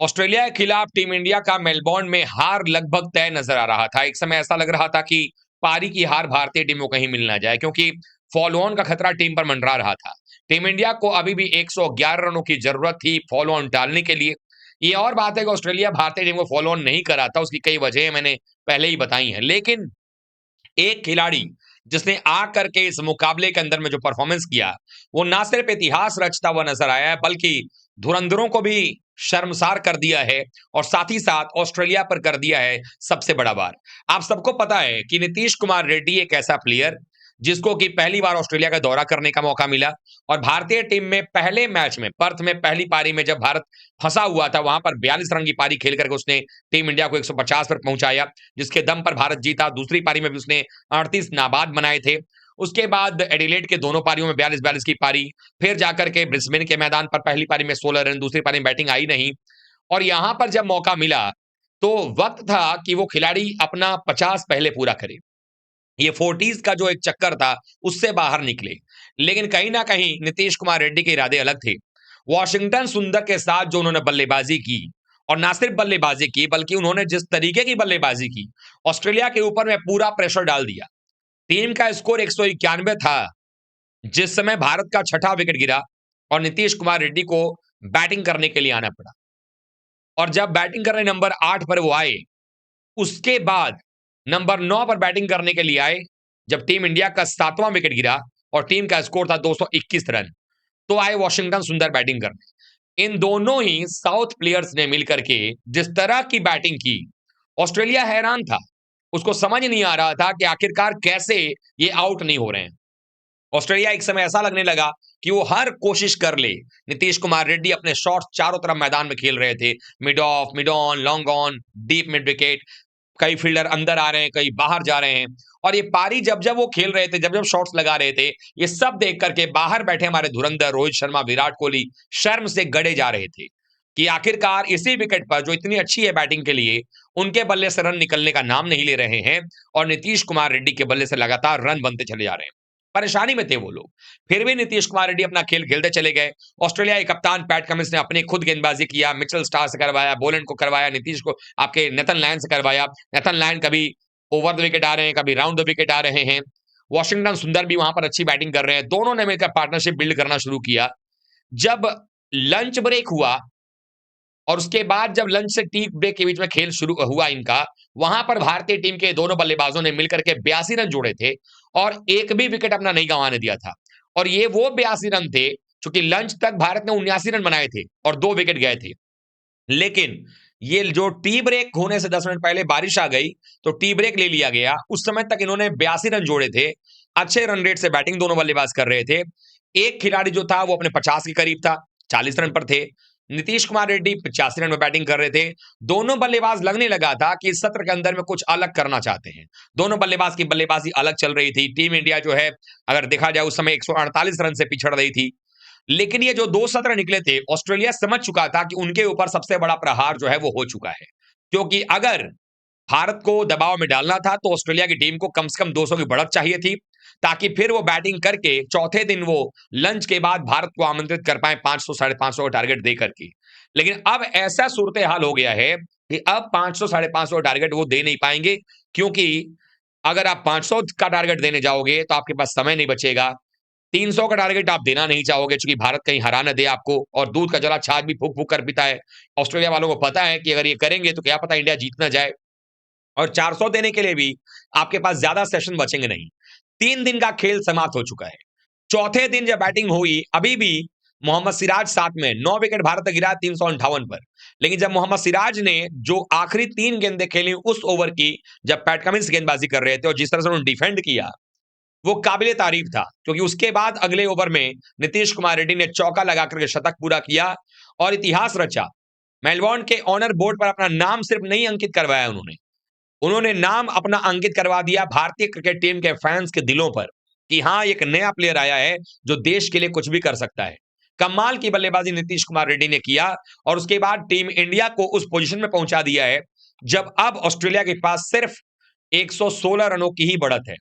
Australia के खिलाफ team India का मेलबोर्न में हार लगभग तय नजर आ रहा था। एक समय ऐसा लग रहा था कि पारी की हार भारतीय टीम को कहीं मिल ना जाए, क्योंकि फॉलो ऑन का खतरा टीम पर मंडरा रहा था। टीम इंडिया को अभी भी 111 रनों की जरूरत थी फॉलो ऑन टालने के लिए। ये और बात है कि ऑस्ट्रेलिया भारतीय टीम को फॉलो ऑन नहीं करा था, उसकी कई वजह मैंने पहले ही बताई हैं। लेकिन एक खिलाड़ी जिसने आ करके इस मुकाबले के अंदर में जो परफॉर्मेंस किया, वो ना सिर्फ इतिहास रचता हुआ नजर आया है, बल्कि धुरंधरों को भी शर्मसार कर दिया है और साथ ही साथ ऑस्ट्रेलिया पर कर दिया है सबसे बड़ा वार। आप सबको पता है कि नीतीश कुमार रेड्डी एक ऐसा प्लेयर जिसको कि पहली बार ऑस्ट्रेलिया का दौरा करने का मौका मिला, और भारतीय टीम में पहले मैच में पर्थ में पहली पारी में जब भारत फंसा हुआ था, वहां पर 42 रन की पारी खेल करके उसने टीम इंडिया को 150 पर पहुंचाया, जिसके दम पर भारत जीता। दूसरी पारी में भी उसने 38 नाबाद बनाए थे। उसके बाद एडिलेड के दोनों पारियों में 42-42 की पारी, फिर जाकर के ब्रिस्बेन के मैदान पर पहली पारी में 16 रन, दूसरी पारी में बैटिंग आई नहीं। और यहां पर जब मौका मिला तो वक्त था कि वो खिलाड़ी अपना 50 पहले पूरा करे, ये 40s का जो एक चक्कर था उससे बाहर निकले। लेकिन कहीं ना कहीं नीतीश कुमार रेड्डी के इरादे अलग थे। वॉशिंगटन सुंदर के साथ जो उन्होंने बल्लेबाजी की, और ना सिर्फ बल्लेबाजी की बल्कि उन्होंने जिस तरीके की बल्लेबाजी की, ऑस्ट्रेलिया के ऊपर में पूरा प्रेशर डाल दिया। टीम का स्कोर 191 था जिस समय भारत का छठा विकेट गिरा और नीतीश कुमार रेड्डी को बैटिंग करने के लिए आना पड़ा। और जब बैटिंग करने नंबर 8 पर वो आए, उसके बाद नंबर 9 पर बैटिंग करने के लिए आए, जब टीम इंडिया का 7वां विकेट गिरा और टीम का स्कोर था 221 रन, तो आए वॉशिंगटन सुंदर बैटिंग करने। इन दोनों ही साउथ प्लेयर्स ने मिलकर के जिस तरह की बैटिंग की, ऑस्ट्रेलिया हैरान था। उसको समझ नहीं आ रहा था कि आखिरकार कैसे ये आउट नहीं हो रहे हैं। ऑस्ट्रेलिया एक समय ऐसा लगने लगा कि वो हर कोशिश कर ले। नीतीश कुमार रेड्डी अपने शॉट्स चारों तरफ मैदान में खेल रहे थे, mid of, mid on, long on, deep mid wicket. कई फील्डर अंदर आ रहे हैं, कई बाहर जा रहे हैं। और ये पारी जब जब वो खेल रहे थे, जब जब शॉट्स लगा रहे थे, ये सब देख करके बाहर बैठे हमारे धुरंधर रोहित शर्मा, विराट कोहली शर्म से गड़े जा रहे थे कि आखिरकार इसी विकेट पर जो इतनी अच्छी है बैटिंग के लिए, उनके बल्ले से रन निकलने का नाम नहीं ले रहे हैं, और नीतीश कुमार रेड्डी के बल्ले से लगातार रन बनते चले जा रहे हैं। परेशानी में थे वो लोग। फिर भी नीतीश कुमार रेड्डी अपना खेल खेलते चले गए। ऑस्ट्रेलिया के कप्तान पैट कमिंस ने अपनी खुद गेंदबाजी किया, मिचेल स्टार्क से करवाया, बोलेंड को करवाया, नीतीश को आपके नेथन लायन से करवाया। नेथन लायन कभी ओवर द विकेट आ रहे हैं, कभी राउंड द विकेट आ रहे हैं। वॉशिंगटन सुंदर भी वहां पर अच्छी बैटिंग कर रहे हैं। दोनों ने मिलकर पार्टनरशिप बिल्ड करना शुरू किया। जब लंच ब्रेक हुआ और उसके बाद जब लंच से टी ब्रेक के बीच में खेल शुरू हुआ इनका, वहां पर भारतीय टीम के दोनों बल्लेबाजों ने मिलकर के 82 रन जोड़े थे और एक भी विकेट अपना नहीं गंवाने दिया था। और ये वो 82 रन थे, क्योंकि लंच तक भारत ने 79 रन बनाए थे और 2 विकेट गए थे। लेकिन ये जो टी ब्रेक होने से 10 मिनट पहले बारिश आ गई, तो टी ब्रेक ले लिया गया। उस समय तक इन्होंने 82 रन जोड़े थे। अच्छे रन रेट से बैटिंग दोनों बल्लेबाज कर रहे थे। एक खिलाड़ी जो था वो अपने 50 के करीब था, 40 रन पर थे। नीतीश कुमार रेड्डी 85 रन में बैटिंग कर रहे थे। दोनों बल्लेबाज लगने लगा था कि इस सत्र के अंदर में कुछ अलग करना चाहते हैं। दोनों बल्लेबाज की बल्लेबाजी अलग चल रही थी। टीम इंडिया जो है, अगर देखा जाए उस समय 148 रन से पिछड़ रही थी। लेकिन ये जो 2 सत्र निकले थे, ऑस्ट्रेलिया समझ चुका था कि उनके ऊपर सबसे बड़ा प्रहार जो है वो हो चुका है। क्योंकि अगर भारत को दबाव में डालना था तो ऑस्ट्रेलिया की टीम को कम से कम 200 की बढ़त चाहिए थी, ताकि फिर वो बैटिंग करके चौथे दिन वो लंच के बाद भारत को आमंत्रित कर पाए 500 साढ़े 500 का टारगेट दे करके। लेकिन अब ऐसा सूरत हाल हो गया है कि अब 500 साढ़े 500 का टारगेट वो दे नहीं पाएंगे, क्योंकि अगर आप 500 का टारगेट देने जाओगे तो आपके पास समय नहीं बचेगा। 300 का टारगेट आप देना नहीं चाहोगे, क्योंकि भारत कहीं हरा न दे आपको, और दूध का जला छाछ भी फूक फूक कर पीता है। ऑस्ट्रेलिया वालों को पता है कि अगर ये करेंगे तो क्या पता इंडिया जीत ना जाए। और 400 देने के लिए भी आपके पास ज्यादा सेशन बचेंगे नहीं। 3 दिन का खेल समाप्त हो चुका है। चौथे दिन जब बैटिंग हुई, अभी भी मोहम्मद सिराज साथ में 9 विकेट भारत ने गिरा 358 पर। लेकिन जब मोहम्मद सिराज ने जो आखिरी 3 गेंदें खेली उस ओवर की, जब पैट कमिंस गेंदबाजी कर रहे थे और जिस तरह से उन्होंने डिफेंड किया, वो काबिले तारीफ था। क्योंकि उसके बाद अगले ओवर में नीतीश कुमार रेड्डी ने चौका लगा करके शतक पूरा किया और इतिहास रचा। मेलबोर्न के ऑनर बोर्ड पर अपना नाम सिर्फ नहीं अंकित करवाया उन्होंने, उन्होंने नाम अपना अंकित करवा दिया भारतीय क्रिकेट टीम के फैंस के दिलों पर, कि हाँ, एक नया प्लेयर आया है जो देश के लिए कुछ भी कर सकता है। कमाल की बल्लेबाजी नीतीश कुमार रेड्डी ने किया और उसके बाद टीम इंडिया को उस पोजीशन में पहुंचा दिया है जब अब ऑस्ट्रेलिया के पास सिर्फ 116 रनों की ही बढ़त है।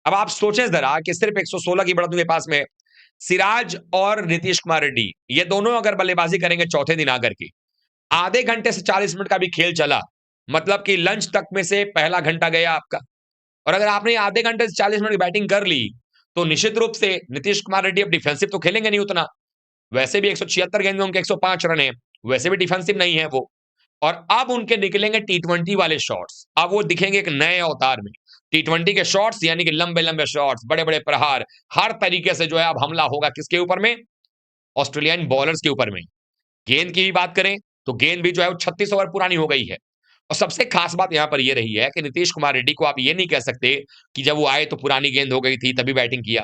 अब आप सोचें जरा कि सिर्फ 116 की बढ़त उनके पास में, सिराज और नीतीश कुमार रेड्डी ये दोनों अगर बल्लेबाजी करेंगे चौथे दिन आकर के, आधे घंटे से 40 मिनट का भी खेल चला, मतलब कि लंच तक में से पहला घंटा गया आपका। और अगर आपने आधे घंटे से 40 मिनट की बैटिंग कर ली, तो निश्चित रूप से नीतीश कुमार रेड्डी अब डिफेंसिव तो खेलेंगे नहीं उतना। वैसे भी 176 गेंद में उनके 105 रन है, वैसे भी डिफेंसिव नहीं है वो। और अब उनके निकलेंगे टी20 वाले शॉट्स। अब वो दिखेंगे एक नए अवतार में। टी20 के शॉट्स यानी कि लंबे-लंबे शॉट्स, बड़े-बड़े प्रहार, हर तरीके से जो है अब हमला होगा किसके ऊपर में? ऑस्ट्रेलियन बॉलर्स के ऊपर में। गेंद की भी बात करें, तो गेंद भी जो है वो 36 ओवर पुरानी हो गई है। और सबसे खास बात यहां पर यह रही है कि नीतीश कुमार रेड्डी को आप ये नहीं कह सकते कि जब वो आए तो पुरानी गेंद हो गई थी तभी बैटिंग किया।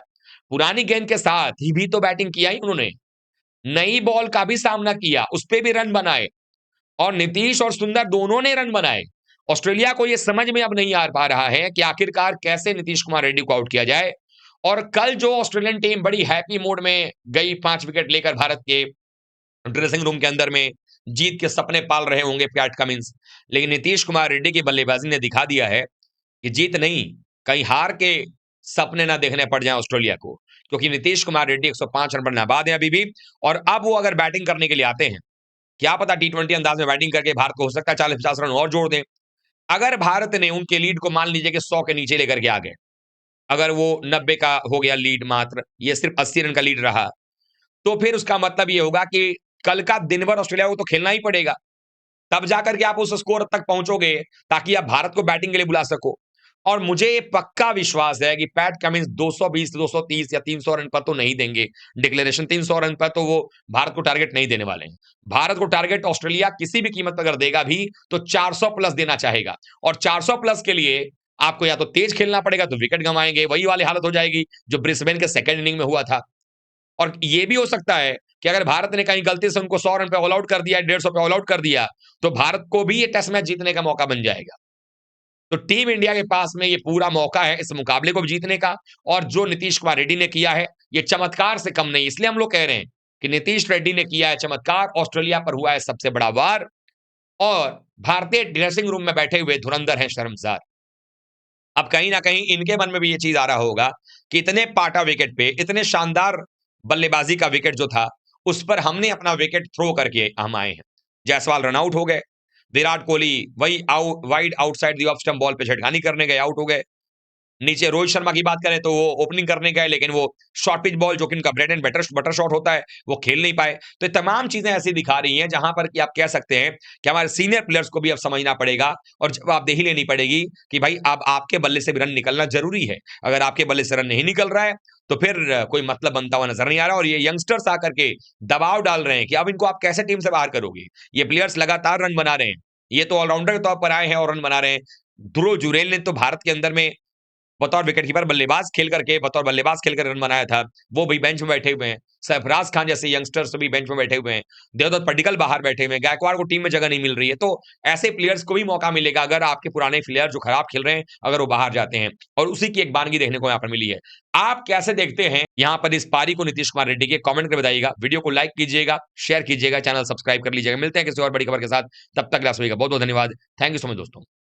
पुरानी गेंद के साथ ही भी तो बैटिंग किया ही उन्होंने। नई बॉल का भी सामना किया, उस पे भी रन बनाए और नीतीश और सुंदर दोनों ने रन बनाए। ऑस्ट्रेलिया को यह समझ में अब नहीं आ पा रहा है कि आखिरकार कैसे नीतीश कुमार रेड्डी को आउट किया जाए। और कल जो ऑस्ट्रेलियन टीम बड़ी हैप्पी मूड में गई 5 विकेट लेकर भारत के ड्रेसिंग रूम के अंदर में जीत के सपने पाल रहे होंगे पैट कमिंस, लेकिन नीतीश कुमार रेड्डी की बल्लेबाजी ने दिखा दिया है कि जीत नहीं, कहीं हार के सपने ना देखने पड़ जाएं ऑस्ट्रेलिया को। क्योंकि नीतीश कुमार रेड्डी 105 रन पर नाबाद है अभी भी। और अब वो अगर बैटिंग करने के लिए आते हैं, क्या पता टी20 अंदाज में बैटिंग करके भारत को हो सकता है 40-50 रन और जोड़ दें। अगर भारत ने उनके लीड को मान लीजिए कि 100 के नीचे लेकर के आ गए, अगर वो 90 का हो गया लीड, मात्र ये सिर्फ 80 रन का लीड रहा, तो फिर उसका मतलब ये होगा कि कल का दिन भर ऑस्ट्रेलिया को तो खेलना ही पड़ेगा। तब जाकर के आप उस स्कोर तक पहुंचोगे ताकि आप भारत को बैटिंग के लिए बुला सको। और मुझे ये पक्का विश्वास है कि पैट कमिंस 220, 230 या 300 रन पर तो नहीं देंगे डिक्लेरेशन। 300 रन पर तो वो भारत को टारगेट नहीं देने वाले हैं। भारत को टारगेट ऑस्ट्रेलिया किसी भी कीमत पर अगर देगा भी तो 400 प्लस देना चाहेगा। और 400 प्लस के लिए आपको या तो तेज खेलना पड़ेगा, तो विकेट गंवाएंगे, वही वाली हालत हो जाएगी जो ब्रिस्बेन के सेकंड इनिंग में हुआ था। और ये भी हो सकता है कि अगर भारत ने कहीं गलती से उनको 100 रन पे ऑल आउट कर दिया, 150 पे ऑल आउट कर दिया, तो भारत को भी ये टेस्ट मैच जीतने का मौका बन जाएगा। तो टीम इंडिया के पास में ये पूरा मौका है इस मुकाबले को भी जीतने का। और जो नीतीश कुमार रेड्डी ने किया है, ये चमत्कार से कम नहीं। इसलिए हम लोग कह रहे हैं कि नीतीश रेड्डी ने किया है चमत्कार, ऑस्ट्रेलिया पर हुआ है सबसे बड़ा वार। और भारतीय ड्रेसिंग रूम में बैठे हुए धुरंधर हैं शर्मसार। अब कहीं ना कहीं इनके मन में भी ये चीज आ रहा होगा कि इतने पाटा विकेट पे, इतने शानदार बल्लेबाजी का विकेट जो था, उस पर हमने अपना विकेट थ्रो करके हम आए हैं। जायसवाल रन आउट हो गए, विराट कोहली वही out wide outside the off stump ball पे छटकानी करने गए, आउट हो गए। नीचे रोहित शर्मा की बात करें तो वो ओपनिंग करने गए, लेकिन वो शॉर्ट पिच बॉल जो कि उनका ब्रेड एंड बटर शॉट होता है, वो खेल नहीं पाए। तो ये तमाम चीजें ऐसी दिखा रही हैं जहां पर कि आप कह सकते हैं कि हमारे सीनियर प्लेयर्स को भी अब समझना पड़ेगा और जवाबदेही लेनी पड़ेगी कि भाई अब आपके बल्ले से भी रन निकलना जरूरी है। अगर आपके बल्ले से रन नहीं निकल रहा है तो फिर कोई मतलब बनता हुआ नजर नहीं आ रहा। और ये यंगस्टर्स आकर के दबाव डाल रहे हैं कि अब इनको आप कैसे टीम से बाहर करोगे। ये प्लेयर्स लगातार रन बना रहे हैं, ये तो ऑलराउंडर के तौर पर आए हैं और रन बना रहे हैं। ध्रुव जुरेल ने तो भारत के अंदर में बतौर विकेटकीपर बल्लेबाज खेल करके, बतौर बल्लेबाज खेलकर रन बनाया था, वो भी बेंच में बैठे हुए हैं। सरफराज खान जैसे यंगस्टर्स भी बेंच में बैठे हुए हैं। देवदत्त पड्डीकल बाहर बैठे हुए हैं। गायकवाड़ को टीम में जगह नहीं मिल रही है। तो ऐसे प्लेयर्स को भी मौका मिलेगा अगर आपके पुराने प्लेयर जो खराब खेल रहे हैं, अगर वो बाहर जाते हैं। और उसी की एक बानगी देखने को यहाँ पर मिली है। आप कैसे देखते हैं यहाँ पर इस पारी को नीतीश कुमार रेड्डी के? कमेंट कर बताइएगा। वीडियो को लाइक कीजिएगा, शेयर कीजिएगा, चैनल सब्सक्राइब कर लीजिएगा। मिलते हैं किसी और बड़ी खबर के साथ, तब तक सभी का बहुत बहुत धन्यवाद। थैंक यू सो मच दोस्तों।